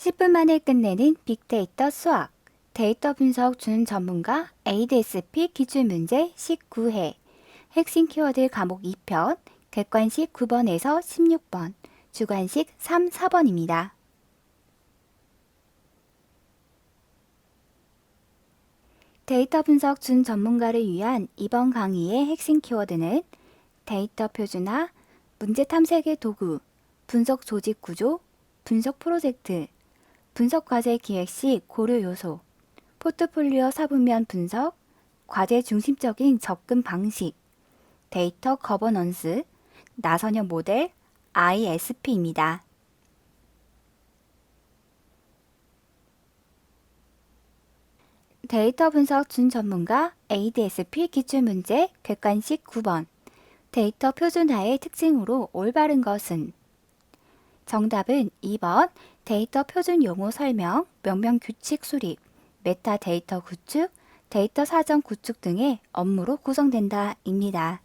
10분 만에 끝내는 빅데이터 수학, 데이터 분석 준 전문가 ADSP 기출문제 19회, 핵심 키워드 과목 2편, 객관식 9번에서 16번, 주관식 3, 4번입니다. 데이터 분석 준 전문가를 위한 이번 강의의 핵심 키워드는 데이터 표준화, 문제 탐색의 도구, 분석 조직 구조, 분석 프로젝트, 분석 과제 기획 시 고려 요소, 포트폴리오 사분면 분석, 과제 중심적인 접근 방식, 데이터 거버넌스, 나선형 모델, ISP입니다. 데이터 분석 준 전문가 ADSP 기출문제 객관식 9번. 데이터 표준화의 특징으로 올바른 것은? 정답은 2번 데이터 표준 용어 설명, 명명 규칙 수립, 메타데이터 구축, 데이터 사전 구축 등의 업무로 구성된다 입니다.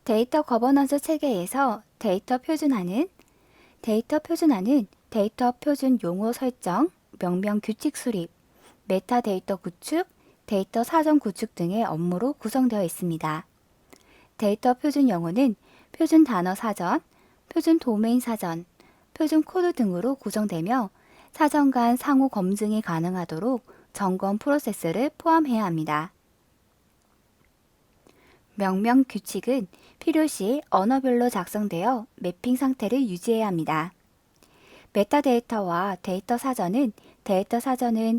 데이터 거버넌스 체계에서 데이터 표준화는 데이터 표준 용어 설정, 명명 규칙 수립, 메타데이터 구축, 데이터 사전 구축 등의 업무로 구성되어 있습니다. 데이터 표준 용어는 표준 단어 사전, 표준 도메인 사전, 표준 코드 등으로 구성되며 사전 간 상호 검증이 가능하도록 점검 프로세스를 포함해야 합니다. 명명 규칙은 필요시 언어별로 작성되어 매핑 상태를 유지해야 합니다. 메타데이터와 데이터 사전은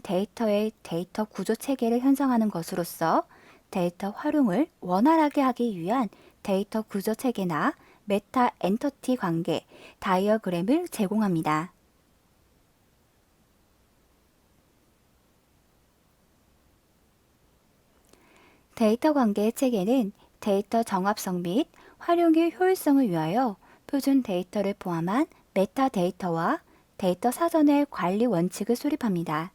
데이터의 데이터 구조 체계를 형성하는 것으로서 데이터 활용을 원활하게 하기 위한 데이터 구조 체계나 메타 엔터티 관계, 다이어그램을 제공합니다. 데이터 관계 체계는 데이터 정합성 및 활용의 효율성을 위하여 표준 데이터를 포함한 메타데이터와 데이터 사전의 관리 원칙을 수립합니다.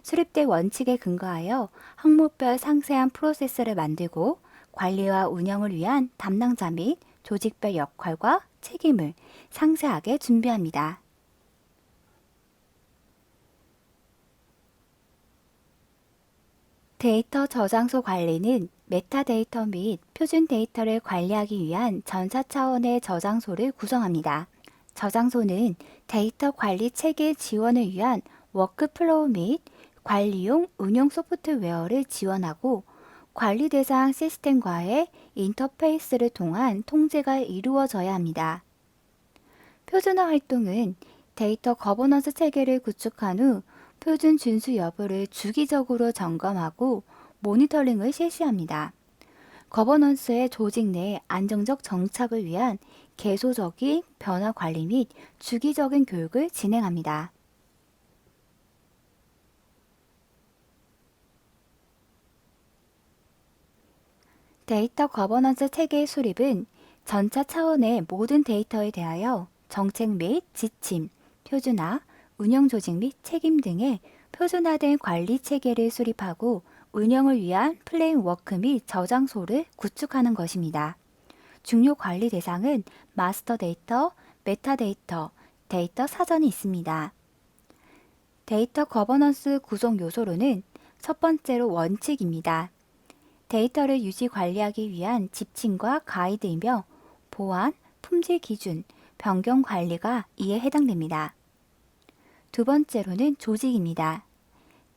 수립된 원칙에 근거하여 항목별 상세한 프로세스를 만들고 관리와 운영을 위한 담당자 및 조직별 역할과 책임을 상세하게 준비합니다. 데이터 저장소 관리는 메타데이터 및 표준 데이터를 관리하기 위한 전사 차원의 저장소를 구성합니다. 저장소는 데이터 관리 체계 지원을 위한 워크플로우 및 관리용 운영 소프트웨어를 지원하고 관리 대상 시스템과의 인터페이스를 통한 통제가 이루어져야 합니다. 표준화 활동은 데이터 거버넌스 체계를 구축한 후 표준 준수 여부를 주기적으로 점검하고 모니터링을 실시합니다. 거버넌스의 조직 내 안정적 정착을 위한 계속적인 변화 관리 및 주기적인 교육을 진행합니다. 데이터 거버넌스 체계의 수립은 전차 차원의 모든 데이터에 대하여 정책 및 지침, 표준화, 운영 조직 및 책임 등의 표준화된 관리 체계를 수립하고 운영을 위한 플레임워크 및 저장소를 구축하는 것입니다. 중요 관리 대상은 마스터 데이터, 메타데이터, 데이터 사전이 있습니다. 데이터 거버넌스 구성 요소로는 첫 번째로 원칙입니다. 데이터를 유지 관리하기 위한 지침과 가이드이며 보안, 품질 기준, 변경 관리가 이에 해당됩니다. 두 번째로는 조직입니다.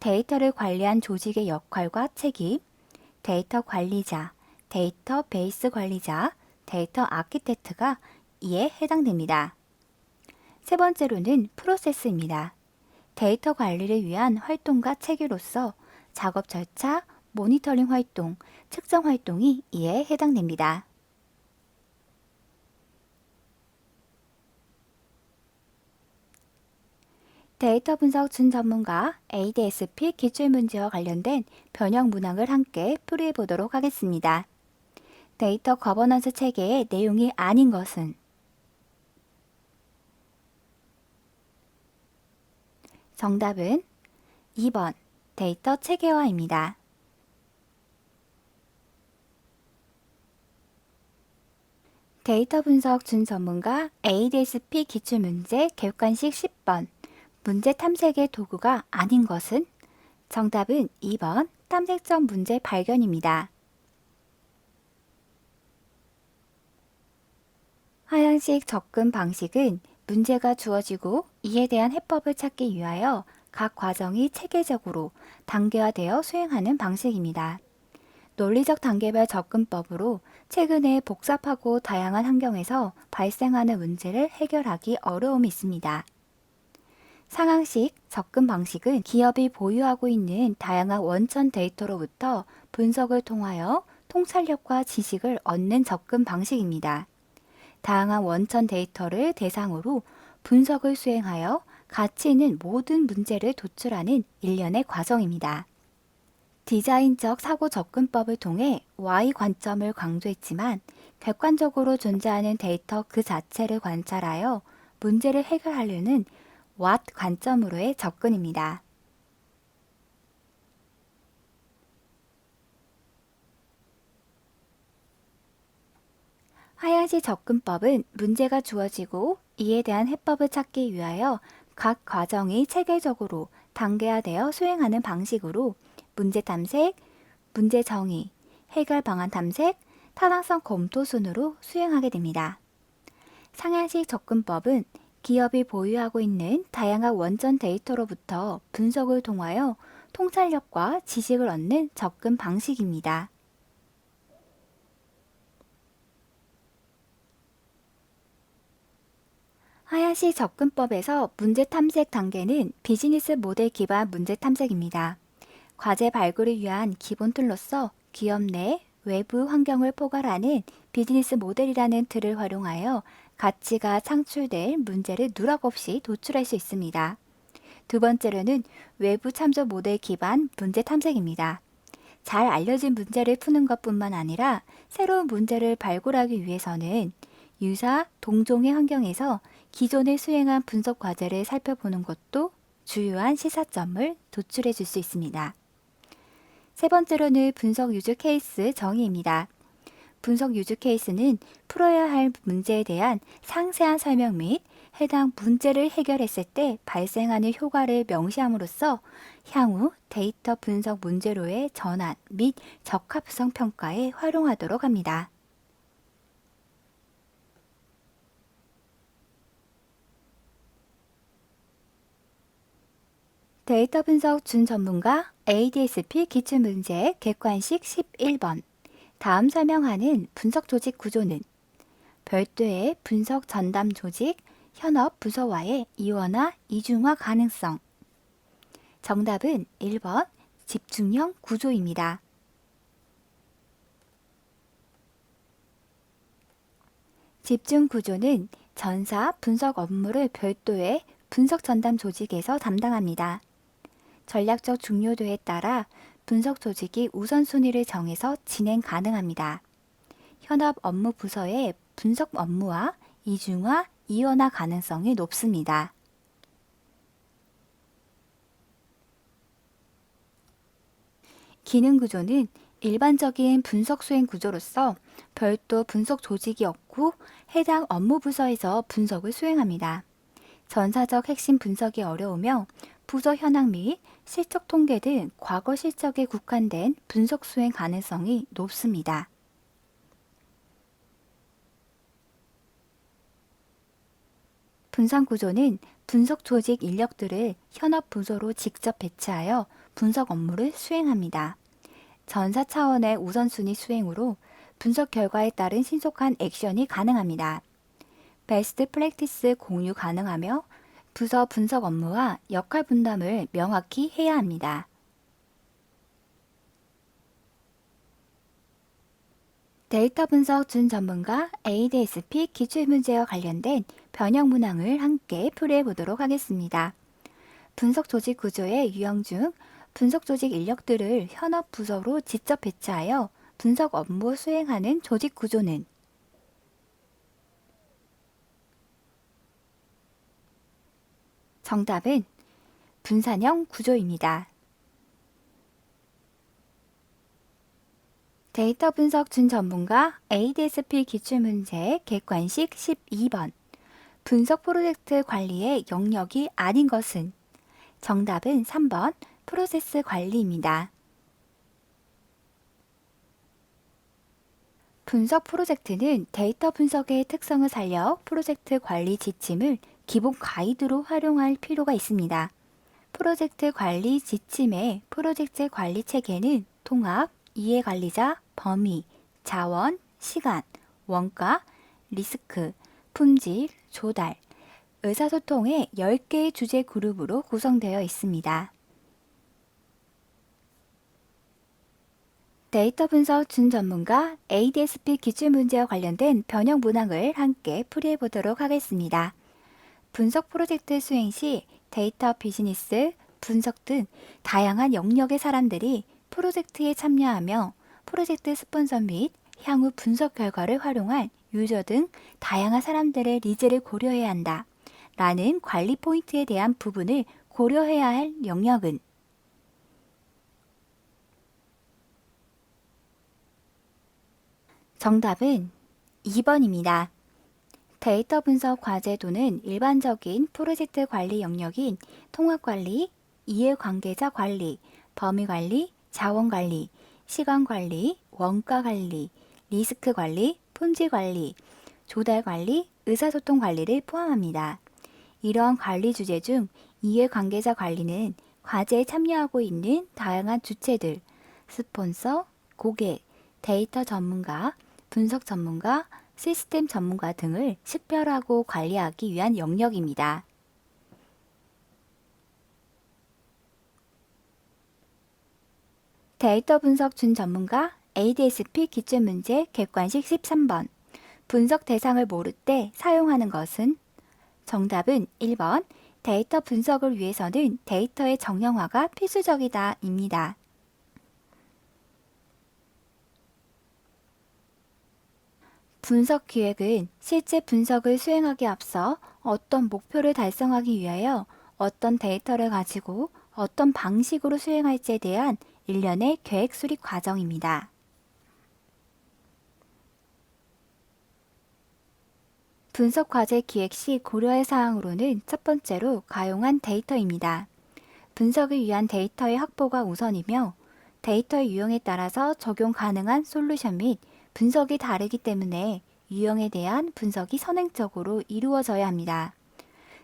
데이터를 관리한 조직의 역할과 책임, 데이터 관리자, 데이터 베이스 관리자, 데이터 아키텍트가 이에 해당됩니다. 세 번째로는 프로세스입니다. 데이터 관리를 위한 활동과 체계로서 작업 절차, 모니터링 활동, 측정 활동이 이에 해당됩니다. 데이터 분석 준 전문가 ADSP 기출문제와 관련된 변형 문항을 함께 풀이해 보도록 하겠습니다. 데이터 거버넌스 체계의 내용이 아닌 것은? 정답은 2번 데이터 체계화입니다. 데이터 분석 준 전문가 ADSP 기출문제 객관식 10번. 문제 탐색의 도구가 아닌 것은? 정답은 2번 탐색점 문제 발견입니다. 하향식 접근 방식은 문제가 주어지고 이에 대한 해법을 찾기 위하여 각 과정이 체계적으로 단계화되어 수행하는 방식입니다. 논리적 단계별 접근법으로 최근에 복잡하고 다양한 환경에서 발생하는 문제를 해결하기 어려움이 있습니다. 상황식 접근 방식은 기업이 보유하고 있는 다양한 원천 데이터로부터 분석을 통하여 통찰력과 지식을 얻는 접근 방식입니다. 다양한 원천 데이터를 대상으로 분석을 수행하여 가치 있는 모든 문제를 도출하는 일련의 과정입니다. 디자인적 사고 접근법을 통해 Y 관점을 강조했지만 객관적으로 존재하는 데이터 그 자체를 관찰하여 문제를 해결하려는 What 관점으로의 접근입니다. 하향식 접근법은 문제가 주어지고 이에 대한 해법을 찾기 위하여 각 과정이 체계적으로 단계화되어 수행하는 방식으로 문제 탐색, 문제 정의, 해결 방안 탐색, 타당성 검토 순으로 수행하게 됩니다. 상향식 접근법은 기업이 보유하고 있는 다양한 원천 데이터로부터 분석을 통하여 통찰력과 지식을 얻는 접근 방식입니다. 하향식 접근법에서 문제 탐색 단계는 비즈니스 모델 기반 문제 탐색입니다. 과제 발굴을 위한 기본 툴로서 기업 내 외부 환경을 포괄하는 비즈니스 모델이라는 틀을 활용하여 가치가 창출될 문제를 누락 없이 도출할 수 있습니다. 두 번째로는 외부 참조 모델 기반 문제 탐색입니다. 잘 알려진 문제를 푸는 것뿐만 아니라 새로운 문제를 발굴하기 위해서는 유사, 동종의 환경에서 기존에 수행한 분석 과제를 살펴보는 것도 주요한 시사점을 도출해 줄 수 있습니다. 세 번째로는 분석 유즈 케이스 정의입니다. 분석 유즈 케이스는 풀어야 할 문제에 대한 상세한 설명 및 해당 문제를 해결했을 때 발생하는 효과를 명시함으로써 향후 데이터 분석 문제로의 전환 및 적합성 평가에 활용하도록 합니다. 데이터 분석 준 전문가 ADSP 기출문제 객관식 11번. 다음 설명하는 분석 조직 구조는 별도의 분석 전담 조직, 현업 부서와의 이원화, 이중화 가능성. 정답은 1번 집중형 구조입니다. 집중 구조는 전사 분석 업무를 별도의 분석 전담 조직에서 담당합니다. 전략적 중요도에 따라 분석 조직이 우선순위를 정해서 진행 가능합니다. 현업 업무 부서의 분석 업무와 이중화, 이원화 가능성이 높습니다. 기능 구조는 일반적인 분석 수행 구조로서 별도 분석 조직이 없고 해당 업무 부서에서 분석을 수행합니다. 전사적 핵심 분석이 어려우며 부서 현황 및 실적 통계 등 과거 실적에 국한된 분석 수행 가능성이 높습니다. 분산 구조는 분석 조직 인력들을 현업 부서로 직접 배치하여 분석 업무를 수행합니다. 전사 차원의 우선순위 수행으로 분석 결과에 따른 신속한 액션이 가능합니다. 베스트 프랙티스 공유 가능하며 부서 분석 업무와 역할 분담을 명확히 해야 합니다. 데이터 분석 준 전문가 ADSP 기출문제와 관련된 변형 문항을 함께 풀이해 보도록 하겠습니다. 분석 조직 구조의 유형 중 분석 조직 인력들을 현업 부서로 직접 배치하여 분석 업무 수행하는 조직 구조는 정답은 분산형 구조입니다. 데이터 분석 준 전문가 ADSP 기출문제 객관식 12번. 분석 프로젝트 관리의 영역이 아닌 것은? 정답은 3번 프로세스 관리입니다. 분석 프로젝트는 데이터 분석의 특성을 살려 프로젝트 관리 지침을 기본 가이드로 활용할 필요가 있습니다. 프로젝트 관리 지침의 프로젝트 관리 체계는 통합, 이해관리자, 범위, 자원, 시간, 원가, 리스크, 품질, 조달, 의사소통의 10개의 주제 그룹으로 구성되어 있습니다. 데이터 분석 준 전문가 ADSP 기출문제와 관련된 변형 문항을 함께 풀이해 보도록 하겠습니다. 분석 프로젝트 수행 시 데이터 비즈니스, 분석 등 다양한 영역의 사람들이 프로젝트에 참여하며 프로젝트 스폰서 및 향후 분석 결과를 활용할 유저 등 다양한 사람들의 니즈를 고려해야 한다. 라는 관리 포인트에 대한 부분을 고려해야 할 영역은? 정답은 2번입니다. 데이터 분석 과제도는 일반적인 프로젝트 관리 영역인 통합관리, 이해관계자 관리, 범위관리, 자원관리, 시간관리, 원가관리, 리스크관리, 품질관리, 조달관리, 의사소통관리를 포함합니다. 이러한 관리 주제 중 이해관계자 관리는 과제에 참여하고 있는 다양한 주체들, 스폰서, 고객, 데이터 전문가, 분석 전문가, 시스템 전문가 등을 식별하고 관리하기 위한 영역입니다. 데이터 분석 준 전문가 ADSP 기출문제 객관식 13번. 분석 대상을 모를 때 사용하는 것은? 정답은 1번 데이터 분석을 위해서는 데이터의 정형화가 필수적이다 입니다. 분석 기획은 실제 분석을 수행하기 앞서 어떤 목표를 달성하기 위하여 어떤 데이터를 가지고 어떤 방식으로 수행할지에 대한 일련의 계획 수립 과정입니다. 분석 과제 기획 시 고려할 사항으로는 첫 번째로 가용한 데이터입니다. 분석을 위한 데이터의 확보가 우선이며 데이터의 유형에 따라서 적용 가능한 솔루션 및 분석이 다르기 때문에 유형에 대한 분석이 선행적으로 이루어져야 합니다.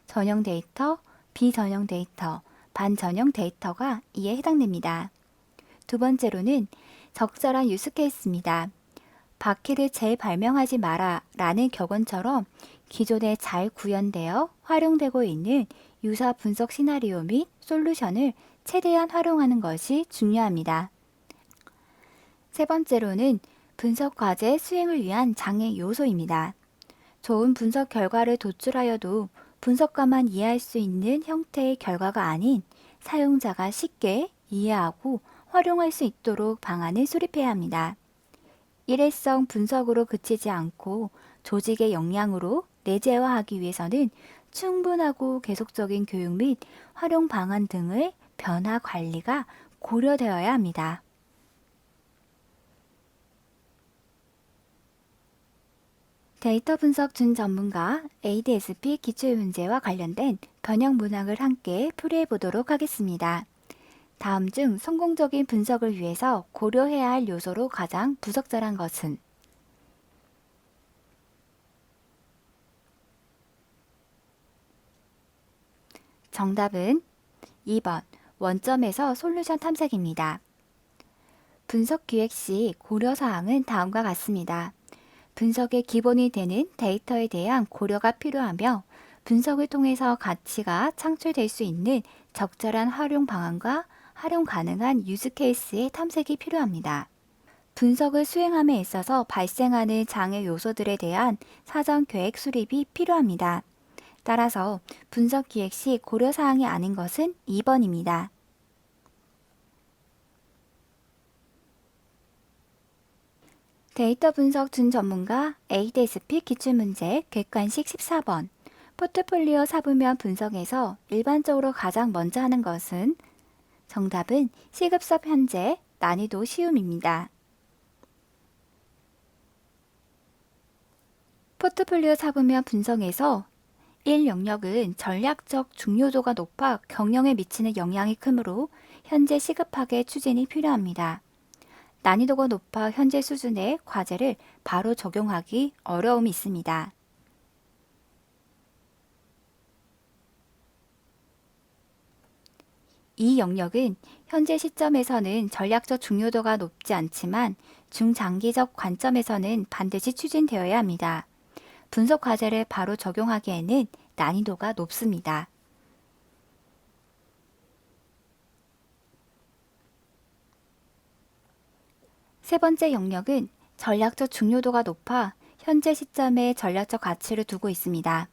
전형 데이터, 비전형 데이터, 반전형 데이터가 이에 해당됩니다. 두 번째로는 적절한 유스 케이스입니다. 바퀴를 재발명하지 마라 라는 격언처럼 기존에 잘 구현되어 활용되고 있는 유사 분석 시나리오 및 솔루션을 최대한 활용하는 것이 중요합니다. 세 번째로는 분석 과제 수행을 위한 장애 요소입니다. 좋은 분석 결과를 도출하여도 분석가만 이해할 수 있는 형태의 결과가 아닌 사용자가 쉽게 이해하고 활용할 수 있도록 방안을 수립해야 합니다. 일회성 분석으로 그치지 않고 조직의 역량으로 내재화하기 위해서는 충분하고 계속적인 교육 및 활용 방안 등의 변화 관리가 고려되어야 합니다. 데이터 분석 준 전문가 ADSP 기출문제와 관련된 변형 문항을 함께 풀이해 보도록 하겠습니다. 다음 중 성공적인 분석을 위해서 고려해야 할 요소로 가장 부적절한 것은? 정답은 2번 원점에서 솔루션 탐색입니다. 분석 기획 시 고려사항은 다음과 같습니다. 분석의 기본이 되는 데이터에 대한 고려가 필요하며 분석을 통해서 가치가 창출될 수 있는 적절한 활용 방안과 활용 가능한 유즈 케이스의 탐색이 필요합니다. 분석을 수행함에 있어서 발생하는 장애 요소들에 대한 사전 계획 수립이 필요합니다. 따라서 분석 기획 시 고려사항이 아닌 것은 2번입니다. 데이터 분석 준 전문가 ADSP 기출문제 객관식 14번. 포트폴리오 사부면 분석에서 일반적으로 가장 먼저 하는 것은? 정답은 시급섭 현재, 난이도 쉬움입니다. 포트폴리오 사부면 분석에서 1 영역은 전략적 중요도가 높아 경영에 미치는 영향이 크므로 현재 시급하게 추진이 필요합니다. 난이도가 높아 현재 수준의 과제를 바로 적용하기 어려움이 있습니다. 이 영역은 현재 시점에서는 전략적 중요도가 높지 않지만 중장기적 관점에서는 반드시 추진되어야 합니다. 분석 과제를 바로 적용하기에는 난이도가 높습니다. 세 번째 영역은 전략적 중요도가 높아 현재 시점에 전략적 가치를 두고 있습니다.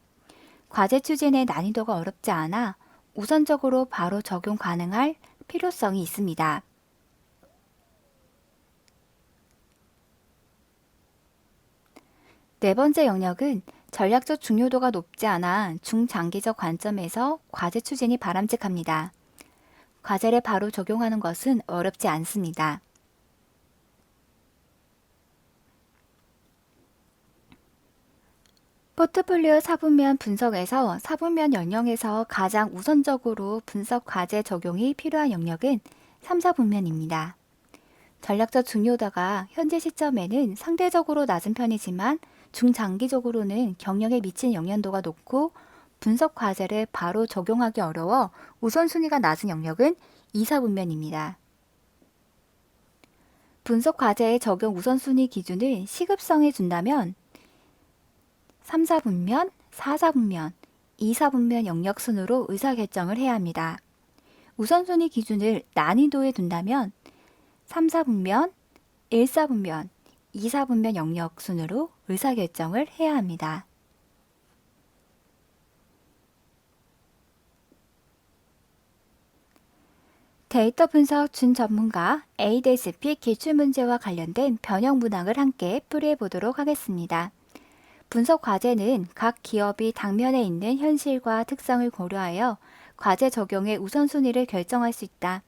과제 추진의 난이도가 어렵지 않아 우선적으로 바로 적용 가능할 필요성이 있습니다. 네 번째 영역은 전략적 중요도가 높지 않아 중장기적 관점에서 과제 추진이 바람직합니다. 과제를 바로 적용하는 것은 어렵지 않습니다. 포트폴리오 사분면 분석에서 사분면 영역에서 가장 우선적으로 분석 과제 적용이 필요한 영역은 3, 4분면입니다. 전략적 중요도가 현재 시점에는 상대적으로 낮은 편이지만 중장기적으로는 경영에 미친 영향도가 높고 분석 과제를 바로 적용하기 어려워 우선순위가 낮은 영역은 2, 4분면입니다. 분석 과제의 적용 우선순위 기준을 시급성에 준다면 3, 4분면, 4, 4분면, 2, 4분면 영역 순으로 의사결정을 해야 합니다. 우선순위 기준을 난이도에 둔다면 3, 4분면, 1, 4분면, 2, 4분면 영역 순으로 의사결정을 해야 합니다. 데이터 분석 준 전문가 ADSP 기출문제와 관련된 변형 문항을 함께 풀이해 보도록 하겠습니다. 분석 과제는 각 기업이 당면에 있는 현실과 특성을 고려하여 과제 적용의 우선순위를 결정할 수 있다.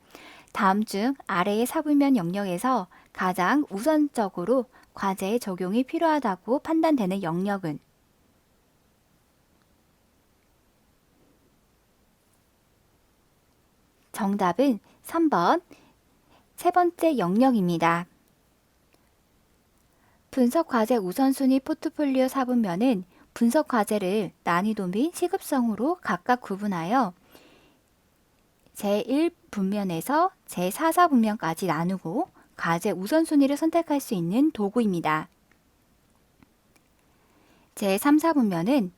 다음 중 아래의 사분면 영역에서 가장 우선적으로 과제의 적용이 필요하다고 판단되는 영역은 정답은 3번 세 번째 영역입니다. 분석 과제 우선순위 포트폴리오 사분면은 분석 과제를 난이도 및 시급성으로 각각 구분하여 제1분면에서 제4사분면까지 나누고 과제 우선순위를 선택할 수 있는 도구입니다. 제3사분면은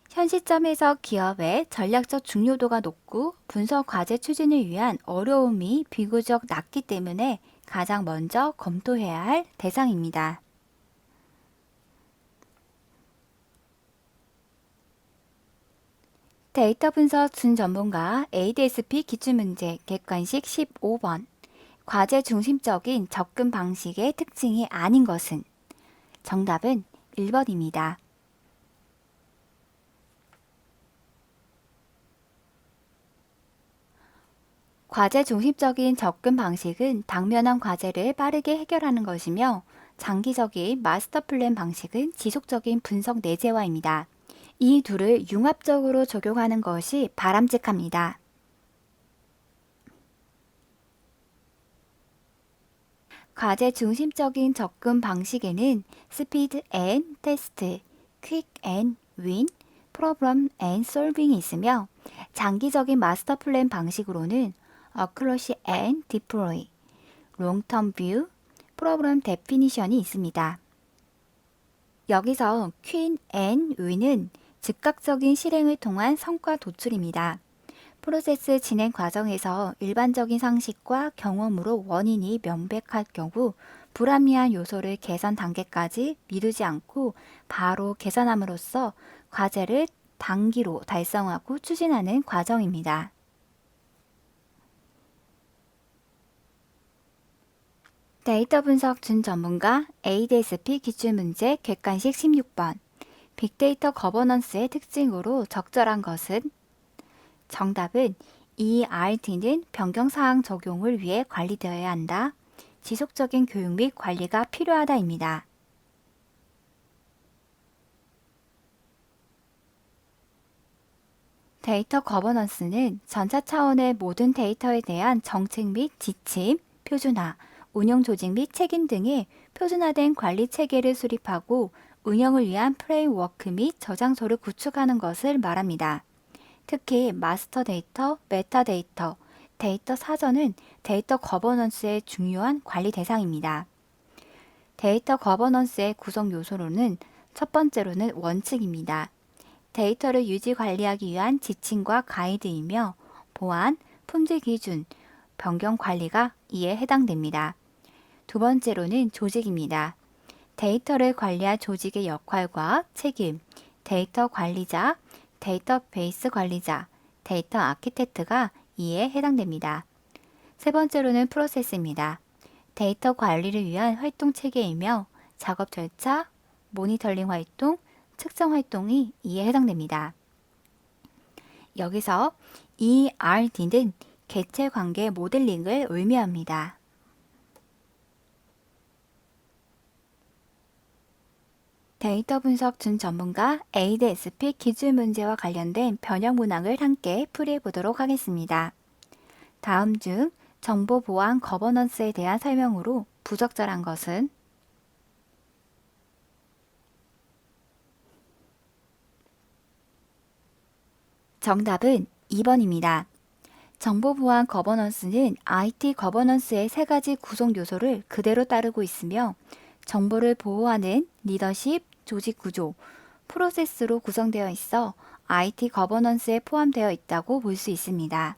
현 시점에서 기업의 전략적 중요도가 높고 분석 과제 추진을 위한 어려움이 비교적 낮기 때문에 가장 먼저 검토해야 할 대상입니다. 데이터 분석 준 전문가 ADSP 기출문제 객관식 15번 과제 중심적인 접근 방식의 특징이 아닌 것은 정답은 1번입니다. 과제 중심적인 접근 방식은 당면한 과제를 빠르게 해결하는 것이며 장기적인 마스터 플랜 방식은 지속적인 분석 내재화입니다. 이 둘을 융합적으로 적용하는 것이 바람직합니다. 과제 중심적인 접근 방식에는 스피드 앤 테스트, 퀵 앤 윈, 프로블럼 앤 솔빙이 있으며 장기적인 마스터 플랜 방식으로는 어크로시 앤 디플로이, 롱텀 뷰, 프로그램 데피니션이 있습니다. 여기서 퀸 앤 윈은 즉각적인 실행을 통한 성과 도출입니다. 프로세스 진행 과정에서 일반적인 상식과 경험으로 원인이 명백할 경우 불합리한 요소를 개선 단계까지 미루지 않고 바로 개선함으로써 과제를 단기로 달성하고 추진하는 과정입니다. 데이터 분석 준 전문가 ADSP 기출문제 객관식 16번 빅데이터 거버넌스의 특징으로 적절한 것은 정답은 ERD는 변경사항 적용을 위해 관리되어야 한다. 지속적인 교육 및 관리가 필요하다입니다. 데이터 거버넌스는 전차 차원의 모든 데이터에 대한 정책 및 지침, 표준화, 운영 조직 및 책임 등의 표준화된 관리 체계를 수립하고 운영을 위한 프레임워크 및 저장소를 구축하는 것을 말합니다. 특히 마스터 데이터, 메타데이터, 데이터 사전은 데이터 거버넌스의 중요한 관리 대상입니다. 데이터 거버넌스의 구성 요소로는 첫 번째로는 원칙입니다. 데이터를 유지 관리하기 위한 지침과 가이드이며 보안, 품질 기준, 변경 관리가 이에 해당됩니다. 두 번째로는 조직입니다. 데이터를 관리할 조직의 역할과 책임, 데이터 관리자, 데이터베이스 관리자, 데이터 아키텍트가 이에 해당됩니다. 세 번째로는 프로세스입니다. 데이터 관리를 위한 활동 체계이며 작업 절차, 모니터링 활동, 측정 활동이 이에 해당됩니다. 여기서 ERD는 개체 관계 모델링을 의미합니다. 데이터 분석 준 전문가 ADSP 기출 문제와 관련된 변형 문항을 함께 풀이해 보도록 하겠습니다. 다음 중 정보 보안 거버넌스에 대한 설명으로 부적절한 것은 정답은 2번입니다. 정보보안 거버넌스는 IT 거버넌스의 세 가지 구성 요소를 그대로 따르고 있으며 정보를 보호하는 리더십, 조직 구조, 프로세스로 구성되어 있어 IT 거버넌스에 포함되어 있다고 볼 수 있습니다.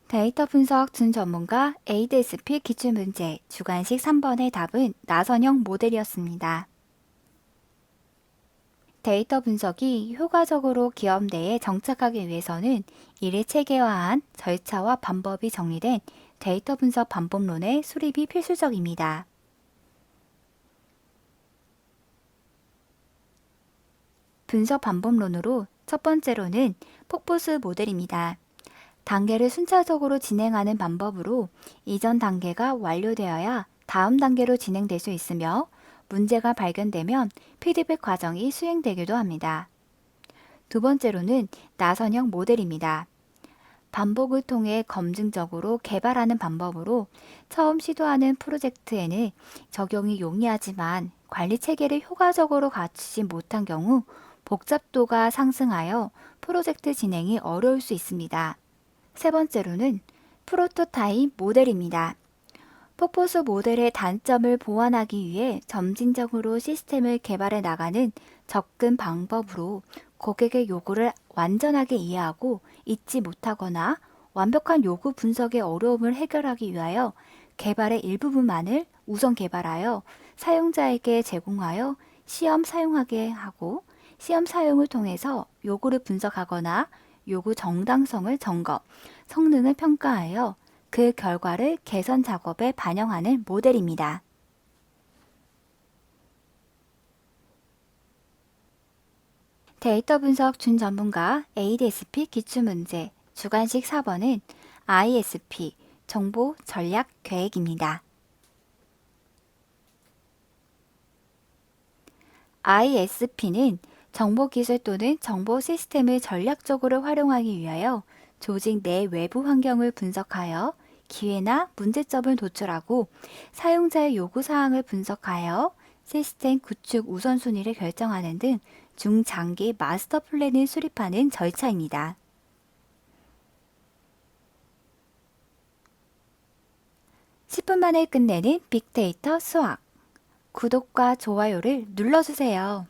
데이터 분석 준 전문가 ADSP 기출문제 주관식 3번의 답은 나선형 모델이었습니다. 데이터 분석이 효과적으로 기업 내에 정착하기 위해서는 이를 체계화한 절차와 방법이 정리된 데이터 분석 방법론의 수립이 필수적입니다. 분석 방법론으로 첫 번째로는 폭포수 모델입니다. 단계를 순차적으로 진행하는 방법으로 이전 단계가 완료되어야 다음 단계로 진행될 수 있으며 문제가 발견되면 피드백 과정이 수행되기도 합니다. 두 번째로는 나선형 모델입니다. 반복을 통해 검증적으로 개발하는 방법으로 처음 시도하는 프로젝트에는 적용이 용이하지만 관리 체계를 효과적으로 갖추지 못한 경우 복잡도가 상승하여 프로젝트 진행이 어려울 수 있습니다. 세 번째로는 프로토타입 모델입니다. 폭포수 모델의 단점을 보완하기 위해 점진적으로 시스템을 개발해 나가는 접근 방법으로 고객의 요구를 완전하게 이해하고 잊지 못하거나 완벽한 요구 분석의 어려움을 해결하기 위하여 개발의 일부분만을 우선 개발하여 사용자에게 제공하여 시험 사용하게 하고 시험 사용을 통해서 요구를 분석하거나 요구 정당성을 점검, 성능을 평가하여 그 결과를 개선 작업에 반영하는 모델입니다. 데이터 분석 준 전문가 ADSP 기출문제 주관식 4번은 ISP 정보 전략 계획입니다. ISP는 정보기술 또는 정보 시스템을 전략적으로 활용하기 위하여 조직 내 외부 환경을 분석하여 기회나 문제점을 도출하고 사용자의 요구사항을 분석하여 시스템 구축 우선순위를 결정하는 등 중장기 마스터 플랜을 수립하는 절차입니다. (10분) 만에 끝내는 빅데이터 수학. 구독과 좋아요를 눌러주세요.